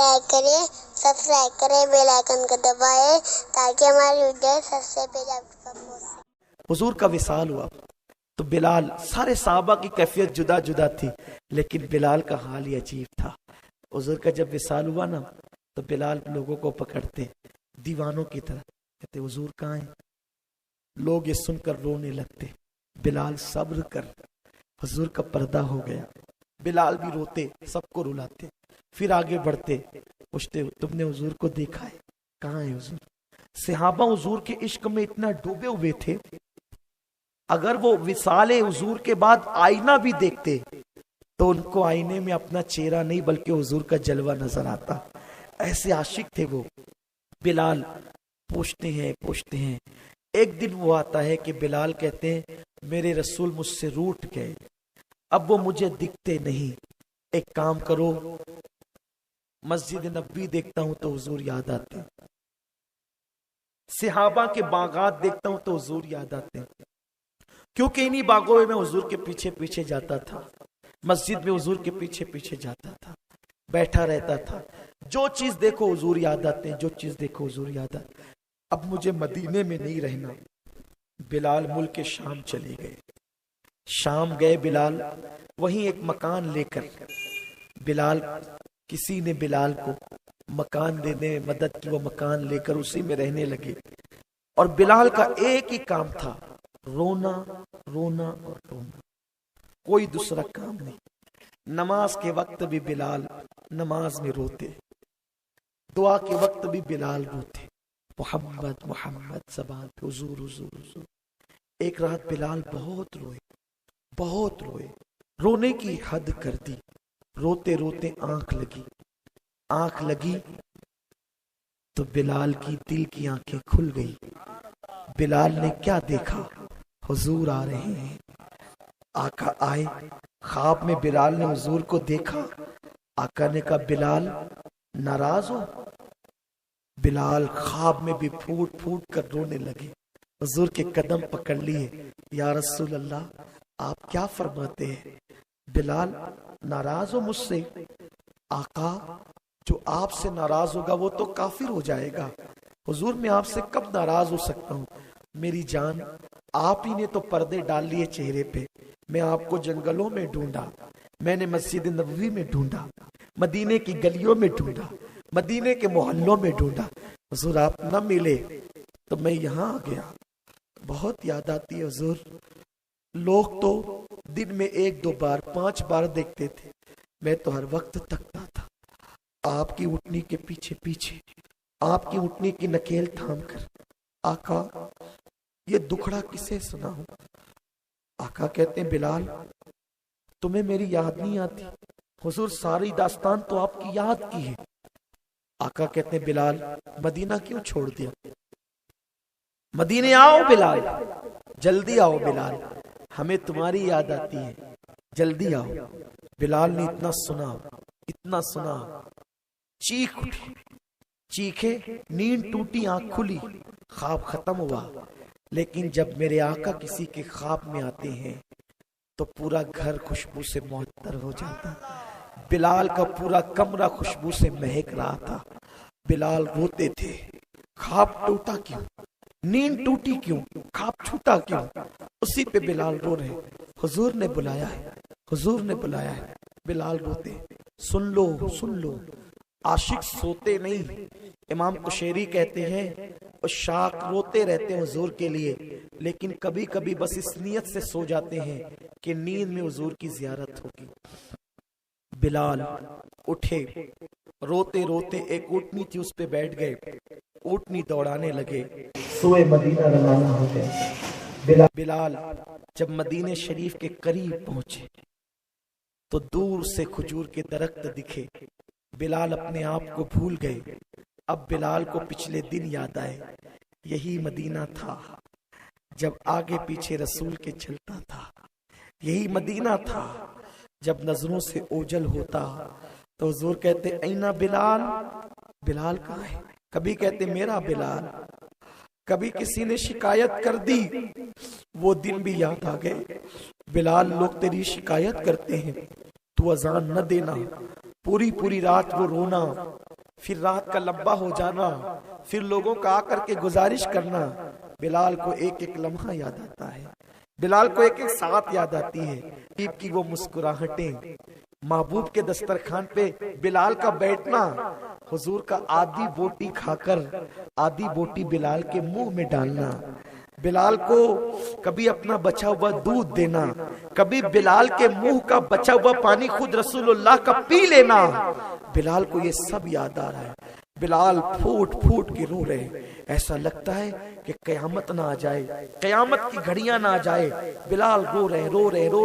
Like کریں، subscribe کریں، bell icon کو دبائیں تاکہ ہماری ویڈیو سب سے پہلے آپ تک پہنچ سکے۔ حضور کا وصال ہوا تو بلال، سارے صحابہ کی کیفیت جدا جدا تھی لیکن بلال کا حال ہی عجیب تھا۔ حضور کا جب وصال ہوا نا تو بلال لوگوں کو پکڑتے دیوانوں کی طرح، کہتے حضور کہاں ہیں؟ لوگ یہ سن کر رونے لگتے، بلال صبر کر۔ حضور کا پردہ ہو گیا، بلال بھی روتے، سب کو رلاتے، پھر آگے بڑھتے، پوچھتے تم نے حضور کو دیکھا ہے؟ کہاں ہے حضور؟ صحابہ حضور کے عشق میں اتنا ڈوبے ہوئے تھے، اگر وہ وصال حضور کے بعد آئینہ بھی دیکھتے تو ان کو آئینے میں اپنا چہرہ نہیں بلکہ حضور کا جلوہ نظر آتا، ایسے عاشق تھے وہ۔ بلال پوچھتے ہیں، ایک دن وہ آتا ہے کہ بلال کہتے ہیں میرے رسول مجھ سے روٹھ گئے، اب وہ مجھے دکھتے نہیں، ایک کام کرو، مسجد نبوی دیکھتا ہوں تو حضور یاد آتے ہیں، صحابہ کے باغات دیکھتا ہوں تو حضور یاد آتے ہیں، کیونکہ انہی باغوں میں حضور کے پیچھے پیچھے جاتا تھا، مسجد میں حضور کے پیچھے پیچھے جاتا تھا، بیٹھا رہتا تھا، جو چیز دیکھو حضور یاد آتے ہیں، جو چیز دیکھو حضور یاد آتے ہیں۔ اب مجھے مدینے میں نہیں رہنا، بلال ملک شام چلے گئے، شام گئے بلال، وہیں ایک مکان لے کر بلال، کسی نے بلال کو مکان دینے میں مدد کی، وہ مکان لے کر اسی میں رہنے لگے، اور بلال کا ایک ہی کام تھا، رونا رونا اور رونا، کوئی دوسرا کام نہیں۔ نماز کے وقت بھی بلال نماز میں روتے، دعا کے وقت بھی بلال روتے، محمد محمد زبان پہ، حضور حضور حضور۔ ایک رات بلال بہت روئے، رونے کی حد کر دی، روتے روتے آنکھ لگی تو بلال کی دل کی آنکھیں کھل گئی۔ بلال نے کیا دیکھا؟ حضور آ رہے ہیں، آقا آئے، خواب میں بلال نے حضور کو دیکھا، آقا نے کہا بلال ناراض ہو؟ بلال خواب میں بھی پھوٹ پھوٹ کر رونے لگے، حضور کے قدم پکڑ لیے، یا رسول اللہ آپ کیا فرماتے ہیں؟ بلال ناراض ہو مجھ سے؟ آقا جو آپ سے ناراض ہوگا وہ تو کافر ہو جائے گا، حضور میں آپ سے کب ناراض ہو سکتا ہوں؟ میری جان آپ ہی نے تو پردے ڈال لیے چہرے پہ، میں آپ کو جنگلوں میں ڈھونڈا، میں نے مسجد نبوی میں ڈھونڈا، مدینے کی گلیوں میں ڈھونڈا، مدینے کے محلوں میں ڈھونڈا، حضور آپ نہ ملے تو میں یہاں آ گیا۔ بہت یاد آتی ہے حضور، لوگ تو دن میں 1-2 بار 5 بار دیکھتے تھے، میں تو ہر وقت تکتا تھا آپ کی اٹھنی کے پیچھے پیچھے، آپ کی اٹھنی کی نکیل تھام کر، آقا یہ دکھڑا کسے سناؤں؟ آقا کہتے ہیں بلال تمہیں میری یاد نہیں آتی؟ حضور ساری داستان تو آپ کی یاد کی ہے۔ آقا کہتے ہیں بلال مدینہ کیوں چھوڑ دیا؟ مدینے آؤ بلال، جلدی آؤ بلال، ہمیں تمہاری یاد آتی ہے، جلدی آؤ۔ بلال نے اتنا سنا، چیخ اٹھی، چیخے، نیند ٹوٹی، آنکھ کھلی، خواب ختم ہوا۔ لیکن جب میرے آقا کسی کے خواب میں آتے ہیں تو پورا گھر خوشبو سے معطر ہو جاتا، بلال کا پورا کمرہ خوشبو سے مہک رہا تھا۔ بلال روتے تھے، خواب ٹوٹا کیوں، نیند ٹوٹی کیوں، خواب چھوٹا کیوں؟ اسی پہ بلال رو رہے، حضور نے بلایا ہے، حضور نے بلایا ہے۔ بلال روتے، سن لو عاشق سوتے نہیں، امام قشیری کہتے ہیں عشاق روتے رہتے ہیں حضور کے لیے، لیکن کبھی کبھی بس اس نیت سے سو جاتے ہیں کہ نیند میں حضور کی زیارت ہوگی۔ بلال اٹھے، روتے روتے ایک اونٹنی تھی اس پہ بیٹھ گئے، اونٹنی دوڑانے لگے، سوئے مدینہ روانہ ہو گئے۔ بلال جب مدینہ شریف کے قریب پہنچے تو دور سے کھجور کے درخت دکھے، بلال اپنے آپ کو بھول گئے۔ اب بلال کو پچھلے دن یاد آئے، یہی مدینہ تھا جب آگے پیچھے رسول کے چلتا تھا، یہی مدینہ تھا جب نظروں سے اوجھل ہوتا تو حضور کہتے اینا بلال، بلال کہاں ہے؟ کبھی کہتے میرا بلال، کبھی کسی نے شکایت کر دی، وہ دن بھی یاد آ گئے۔ بلال لوگ تیری شکایت کرتے ہیں، تو اذان نہ دینا، پوری پوری رات وہ رونا، پھر رات کا لمبا ہو جانا، پھر لوگوں کا آ کر کے گزارش کرنا، بلال کو ایک ایک لمحہ یاد آتا ہے، بلال کو ایک ایک ساتھ یاد آتی ہے، حبیب کی وہ مسکراہٹیں، محبوب کے دسترخوان پہ بلال کا بیٹھنا، حضور کا آدھی بوٹی کھا کر آدھی بوٹی بلال کے منہ میں ڈالنا، بلال کو کبھی اپنا بچا ہوا دودھ دینا، کبھی بلال کے منہ کا بچا ہوا پانی خود رسول اللہ کا پی لینا، بلال کو یہ سب یاد آ رہا ہے، بلال پھوٹ پھوٹ کے رو رہے، ایسا لگتا ہے کہ قیامت نہ آ جائے، قیامت کی گھڑیاں نہ آ جائے، بلال رو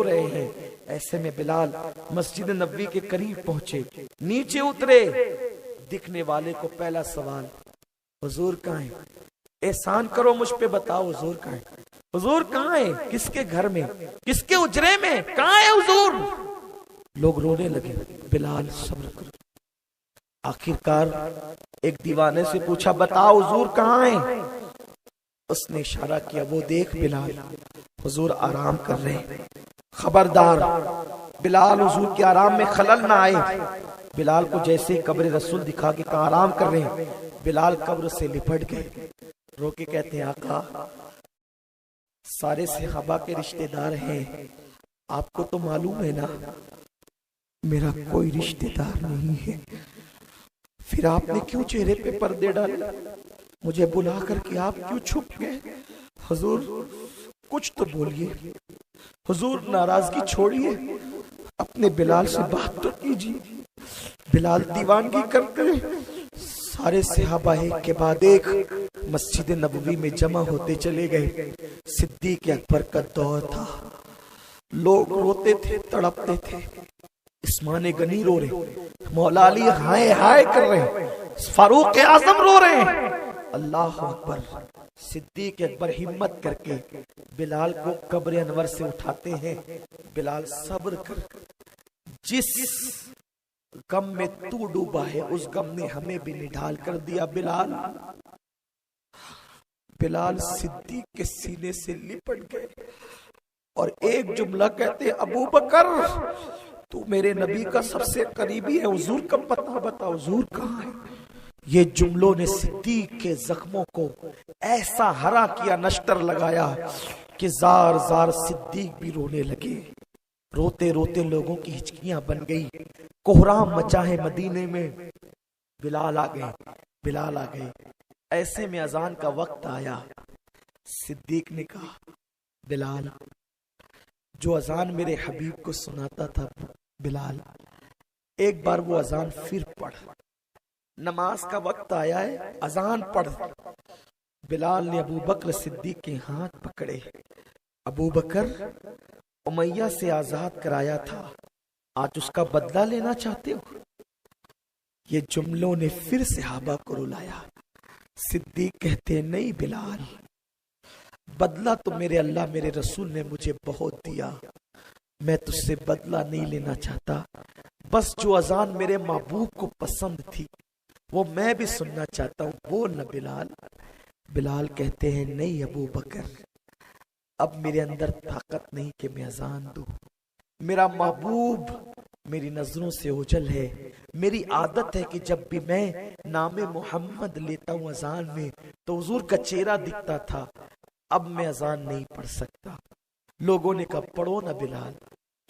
رہے ہیں۔ ایسے میں بلال مسجد نبوی کے قریب پہنچے، نیچے اترے، دکھنے والے کو پہلا سوال، حضور کہاں ہیں؟ احسان کرو مجھ پہ بتاؤ حضور کہاں ہے؟ حضور کہاں ہے؟ کس کے گھر میں؟ کس کے اجرے میں؟ کہاں ہے حضور؟ لوگ رونے لگے، بلال صبر کرو۔ آخر کار ایک دیوانے سے پوچھا بتاؤ حضور کہاں ہے؟ اس نے اشارہ کیا، وہ دیکھ بلال، حضور آرام کر رہے ہیں، خبردار بلال حضور کے آرام میں خلل نہ آئے۔ بلال کو جیسے ہی قبر رسول دکھا کے کہا آرام کر رہے ہیں، بلال قبر سے لپٹ گئے، رو کے کہتے ہیں آقا سارے صحابہ کے رشتہ دار ہیں، آپ کو تو معلوم ہے نا میرا کوئی رشتہ دار نہیں ہے، پھر آپ نے کیوں چہرے پہ پردے ڈالے؟ مجھے بلا کر کے آپ کیوں چھپ گئے؟ حضور کچھ تو بولیے، حضور ناراضگی چھوڑیے، اپنے بلال سے بات تو کیجیے۔ بلال دیوانگی کرتے، سارے صحابہ ایک کے بعد ایک مسجد نبوی میں جمع ہوتے چلے گئے۔ صدیق اکبر کا دور تھا، لوگ روتے تھے، تڑپتے تھے، عثمان غنی رو رہے، مولا علی ہائے ہائے کر رہے، فاروق اعظم رو رہے ہیں، اللہ اکبر۔ صدیق اکبر ہمت کر کے بلال کو قبر انور سے اٹھاتے ہیں، بلال صبر کر، جس غم میں تو ڈوبا ہے اس غم نے ہمیں بھی نڈال کر دیا۔ بلال صدیق کے سینے سے لپٹ گئے اور ایک جملہ کہتے، ابو بکر تو میرے نبی کا سب سے قریبی ہے، حضور کا پتہ بتا، حضور کہاں ہے؟ یہ جملوں نے صدیق کے زخموں کو ایسا ہرا کیا، نشتر لگایا کہ زار زار صدیق بھی رونے لگے۔ روتے روتے لوگوں کی ہچکیاں بن گئی، کوہرام مچا ہے مدینے میں۔ بلال آ گئے، ایسے میں اذان کا وقت آیا۔ صدیق نے کہا بلال جو اذان میرے حبیب کو سناتا تھا، بلال ایک بار وہ اذان پھر پڑھ، نماز کا وقت آیا ہے، اذان پڑھ۔ بلال نے ابو بکر صدیق کے ہاتھ پکڑے، ابو بکر امیہ سے آزاد کرایا تھا، آج اس کا بدلہ لینا چاہتے ہو؟ یہ جملوں نے پھر صحابہ کو رلایا۔ صدیق کہتے نہیں بلال، بدلہ تو میرے اللہ میرے رسول نے مجھے بہت دیا، میں تجھ سے بدلہ نہیں لینا چاہتا، بس جو اذان میرے محبوب کو پسند تھی وہ میں بھی سننا چاہتا ہوں، بول نہ بلال۔ بلال کہتے ہیں نہیں ابو بکر، اب میرے اندر طاقت نہیں کہ میں اذان دوں، میرا محبوب میری نظروں سے اوجھل ہے، میری عادت ہے کہ جب بھی میں نام محمد لیتا ہوں اذان میں تو حضور کا چہرہ دکھتا تھا، اب میں اذان نہیں پڑھ سکتا۔ لوگوں نے کہا پڑھو نہ بلال،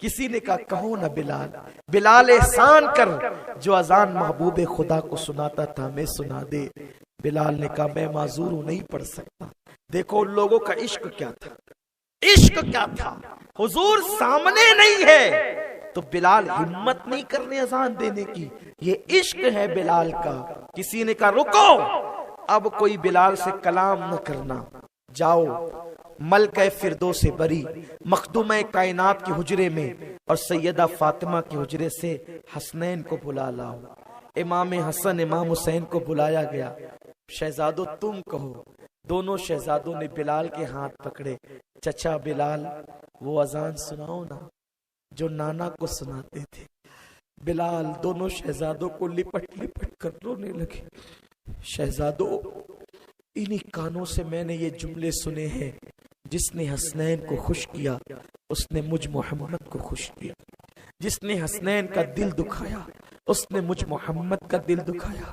کسی نے کہا کہو نہ بلال، بلال احسان کر، جو اذان محبوب خدا کو سناتا تھا میں سنا دے۔ بلال نے کہا میں معذور ہوں، نہیں پڑھ سکتا۔ دیکھو ان لوگوں کا عشق کیا تھا، عشق کیا تھا، حضور سامنے نہیں ہے تو بلال ہمت نہیں کرنے اذان دینے کی، یہ عشق ہے بلال کا۔ کسی نے کہا رکو، اب کوئی بلال سے کلام نہ کرنا، جاؤ ملکہ فردوس بری مخدومہ کائنات کے حجرے میں اور سیدہ فاطمہ کے حجرے سے حسنین کو بلا لاؤ۔ امام حسن امام حسین کو بلایا گیا، شہزادو تم کہو۔ دونوں شہزادوں نے بلال کے ہاتھ پکڑے، چچا بلال وہ اذان سناؤ نا جو نانا کو سناتے تھے۔ بلال دونوں شہزادوں کو لپٹ لپٹ کر رونے لگے، شہزادو انہی کانوں سے میں نے یہ جملے سنے ہیں، جس نے حسنین کو خوش کیا اس نے مجھ محمد کو خوش کیا، جس نے حسنین کا دل دکھایا اس نے مجھ محمد کا دل دکھایا۔